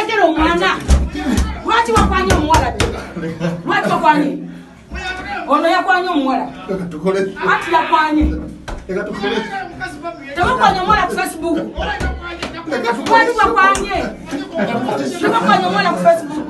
ndekera omwana. Lwaki wakwanye omuwala? Lwaki wakwanye? Ono yakwanye omuwala. Ati yakwanye. Tewakwanye omuwala ku Facebook. Lwaki wakwanye? Tewakwanye omuwala ku Facebook.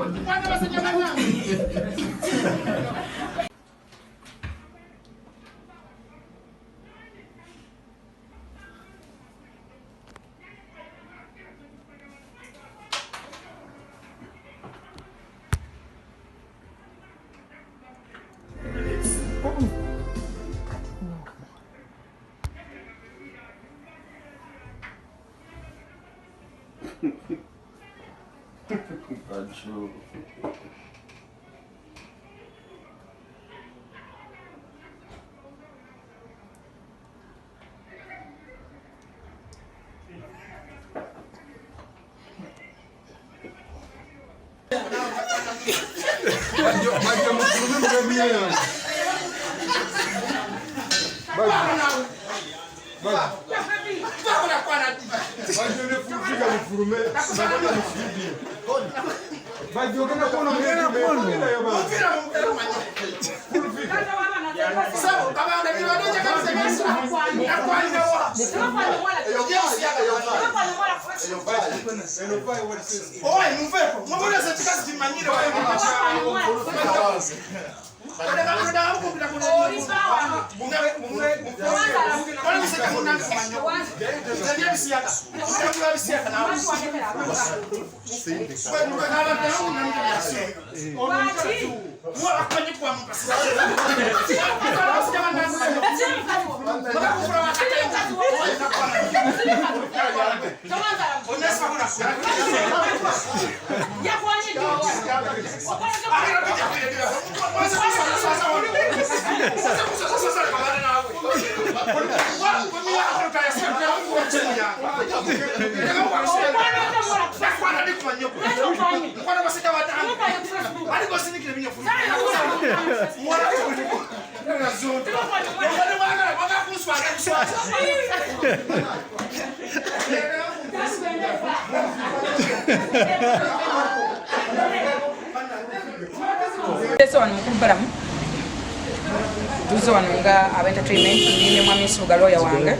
Tuzo wanunga entertainment ni mwami suga lawyer wange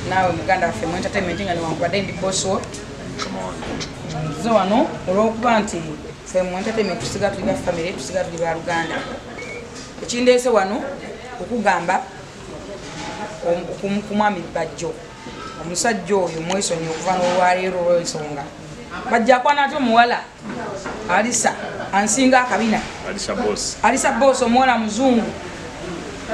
nawe muganda affe mu entertainment nga ni wankubadde ndi boss wo tuzo wano olw'okuba nti ffe mu entertainment tusiga tuli ba family tusiga tuli ba Luganda ekindeese wano okugamba ku mwami Bajjo omusajja oyo mwesonyi okuva n'olwaleero olw'ensonga bajja kwana ate omuwala Alisa ansinga akabina Alisa boss omuwala muzungu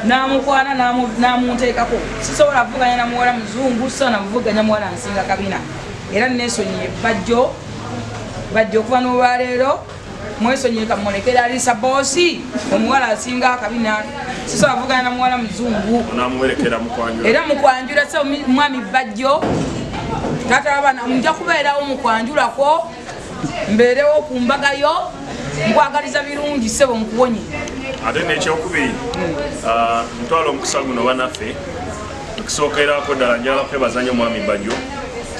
namukwana namunteekako sisobola kuvuganya na muwala muzungu so navuganya muwala ansinga kabina era nesonyiye Bajjo okuva n'olwaleero mwesonyiye kamulekera Alisa bossi omuwala asinga akabina sisobola kuvuganya na muwala muzungu era mukwanjula so mwami Bajjo tata abana mujja kubeerawo mukwanjulako mbeerewo ku mbagayo nkwagaliza birungi sebo nkuwonye ate n'ekyokubiri ntwala omukisa guno banaffe tukisookerako ddala njala kwebazanya omwami Bajjo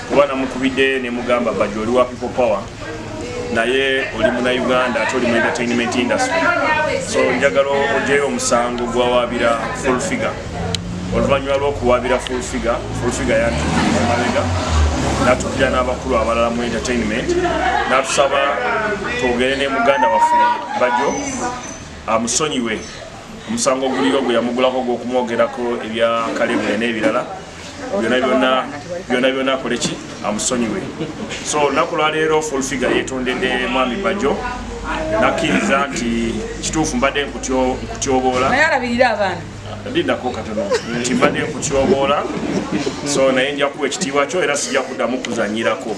kuba namukubidde ne mugamba Bajjo oli wa people power naye oli muna Uganda ate oli mu entertainment industry so njagala ogyeyo omusango gwawaabira full figure oluvannyuma lw'okuwaabira full figure yantuamabega natupira n'abakulu abalala mu entertainment natusaba twogere ne muganda waffe Bajjo amusonyiwe omusango guliyo gwe yamugulako gw'okumwogerako ebya Kalebule n'ebirala byonna akoleki amusonyiwe so olunaku lwaleero full figure yetondedde mwami Bajjo nakkiriza nti kituufu mbadde nkutyoboola naye alabirira abaana ndindako katono nti mbadde nkutyoboola so naye nja kuwa ekitiibwa kyo era sijja kuddamu kuzanyirako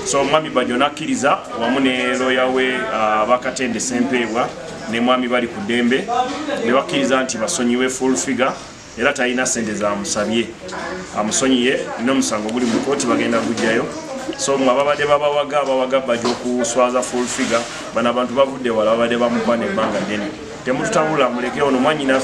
so mwami Bajjo nakkiriza wamu ne lawyer we Bakatende Sempeebwa ne mwami bali ku ddembe ne bakkiriza nti basonyiwe full figure era talina ssente zamusabye amusonyiye n'omusango guli mu kooti bagenda gujjayo so mwababadde bawaga Bajjo okuswaza full figure bano abantu bavudde wala babadde bamukwana ebbanga ddene temututabula muleke ono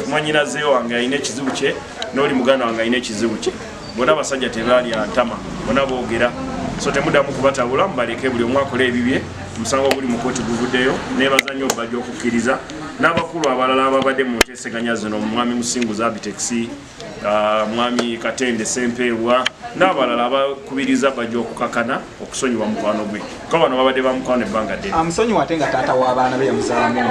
mwanyinaze wange alina ekizibu kye n'oli muganda wange alina ekizibu kye bona abasajja tebaali antama bona boogera so temuddamu kubatabula mubaleke buli omu akola ebibye omusango guli mu kooti guvuddeyo nebaza nnyo bajja okukkiriza n'abakulu abalala ababadde mu nteeseganya zino mwami Musinguza Abitex mwami Katende Sempeerwa n'abalala abakubiriza bajja okukakana okusonyiwa mukwano gwe ko bano babadde bamukwano ebbanga ddene amusonyiwa ate nga taata w'abaana be yamuzaalamu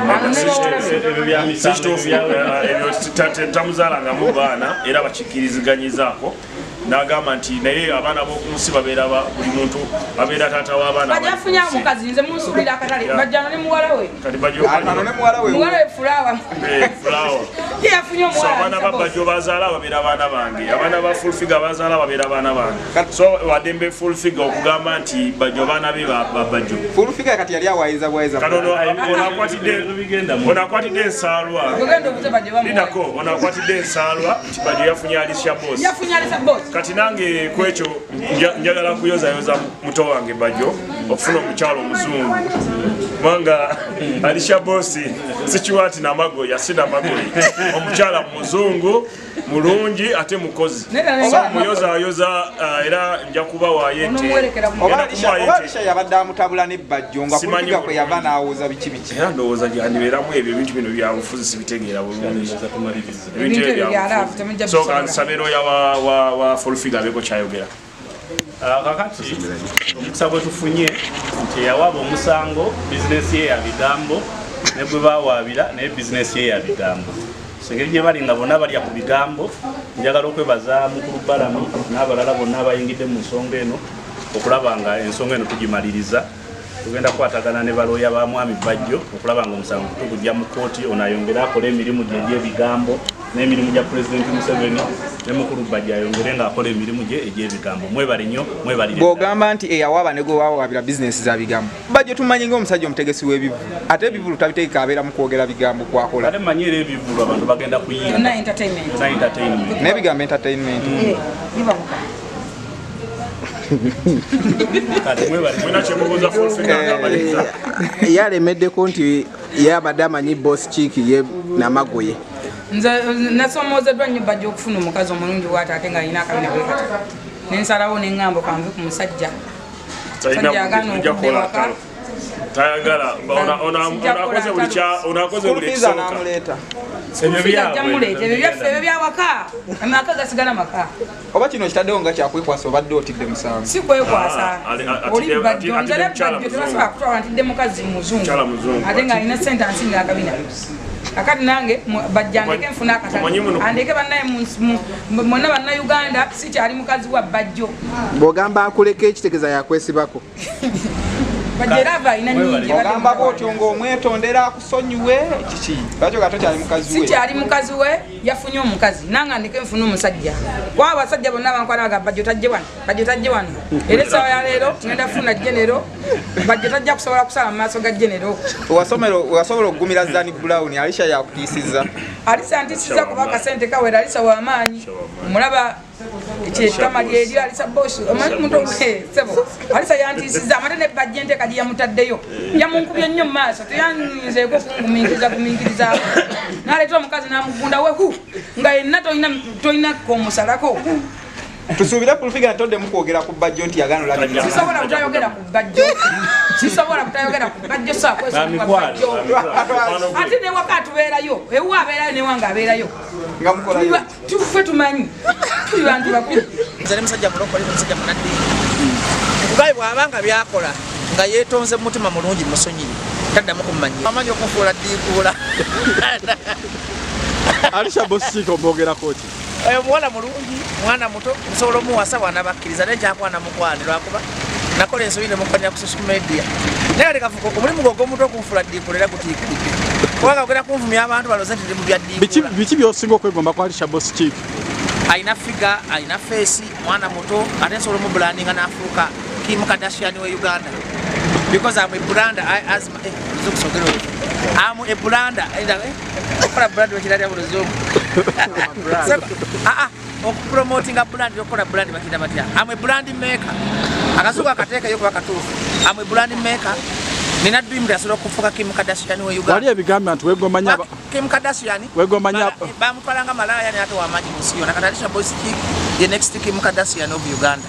tamuzaalangamu baana era bakikiriziganyizaako n'agamba nti naye abaana b'okunsi babeera buli muntu abeera taata w'abaana bajafunya mukazi nze munsuubira akatale bajjano ne muwala we kati muwala we Fulawa yafunye so abaana ba Bajjo bazaala babeera baana bange abaana ba Full Figure bazaala babeera baana bange so wadembe Full Figure okugamba nti Bajjo baana be ba Bajjo Full Figure kati yali awaiza bwaiza kanono onakwatidde ensaalwa linako onakwatidde ensaalwa nti Bajjo yafunye Alicia Boss kati nange kwekyo njagala kuyozayoza muto wange Bajjo okufuna omukyalo omuzungu kubanga Alicia Boss sikiwati namagoya sina magoyi omukyala muzungu mulungi ate mukozi muyozayoza era nja kuba wayete Alisha yabadde amutabula ne Bajjo nga kufiga kwe yava n'awuza biki era ndowooza gyandiberamu ebyo ebintu bino byabufuzi sibitegeera bulungi so kansabira oya wa Full Figure abeeko kyayogera kakati omukisa gwe tufunye nti yawaaba omusango bizinesi ye ya bigambo ne gwe bawaabira naye bizinesi ye ya bigambo engeri gye bali nga bonna balya ku bigambo njagala okwebaza mukulu Balamu n'abalala bonna abayingidde mu nsonga eno okulaba nga ensonga eno tugimaliriza tugenda kukwatagana ne balooya ba mwami Bajjo okulaba nga omusango tugujja mu kooti ono ayongere akola emirimu gye egy'ebigambo n'emirimu gya Pulezidenti Museveni ne mukulu Bajjo ayongere ng'akola emirimu gye egy'ebigambo mwebale nnyo mwebalire bw'ogamba nti eyawaaba ne gwe wawaabira bizinesi za bigambo Bajjo tumanyi ng'omusajja omutegesi w'ebivulu ate ebivulu tabiteeka abeera mu kwogera bigambo kwakola ate manyi era ebivulu abantu bagenda kuyinga n'ebigambo entertainment yalemeddeko nti yabadde amanyi Boss Chick ye namagoye nze nasomoozeddwa nnyo Bajjo okufuna omukazi omulungi waate ate nga alina akabina bwe kati nensalawo neŋŋamba kanve ku musajja agana okudde waka tayagala onakoze buli kisooka ebyo byaffe ebyo byawaka amaka gasigala maka oba kino kitaddewo nga kyakwekwasa obadde otidde musango si kwekwasa oli Bajjo nze ne Bajjo tebasobola kutwala ntidde mukazi muzungu ate ng'alina sente ansinga akabina akati nange Bajjo andeke nfuna akatale andeke bannaye mwonna bannayuganda sikyali mukazi wa Bajjo bw'ogamba akuleka ekitegeeza yakwesibako Bajjo era ava alina nnyingi ogamba bw'otyo ng'omwetondera akusonyiwe kiki lwaki nga tokyali mukazi we sikyali mukazi we yafunye omukazi nange andeke nfune omusajja kuba abasajja bonna bankwana Bajjo tajje wano era essaawa ya leero ngenda funa genero Bajjo tajja kusobola kusala mu maaso ga genero wasobola okugumira Zani Brown Alisha yakutiisizza Alisha ntisiza kuba akasente kawera Alisha w'amaanyi mulaba ekyekama lyeryo Alisha Boss omanyi muntu sebo Alisha yantisiza amate ne Bajjo enteka gye yamutaddeyo yamunkubye nnyo mu maaso teyanyizeeko kumingiriza n'aleeta omukazi n'amugunda wehu nga yenna tolina komusalako tusuubire Full Figure toddemu kwogera ku Bajjo nti yagano lagi sisobola kutayogera ku Bajjo saakwesoa Bajjo ate newaka atubeerayo ewa abeerayo newanga abeerayo nga mukolayo tufe tumanyi tuli bantu bakulu nze ne musajja mulokole musajja munaddiini kugaye bw'abanga byakola nga yeetonze mumutima mulungi musonyiri taddamu kumumanyira amanyi okunfuula ddiikuula Alisha Boss Chick omwogerako ki omuwala mulungi mwana muto nsobola omuwasa bwana bakkiriza naye kyakwana mukwane lwakuba nakola ensobi ne mukwanya ku social media naye ate kafuko omulimu gwe ogw'omuntu okunfuula ddiikuula era gutiikirike kubanga ogenda kunvumya abantu baloze nti ndi mu bya ddiikuula biki by'osinga okwegomba ku Alisha Boss Chick alina figa alina feesi mwana muto ate nsobola omubulandinga n'afuuka Kim Kardashian we Uganda because I'm a brand I'm a brand okola brand wekiralya buluzungu promoting a brand yokola brand bakita batya I'm a brand maker akasuka akateeka yokuba katuufu I'm a brand maker nina dream lyasobola okufuuka Kim Kardashian we Uganda wali ebigambye nti wegomanya Kim Kardashian wegomanya bamutwalanga malaya ne ate wamaanyi mu nsi yonna kati Alisha Boss Chick the next Kim Kardashian of Uganda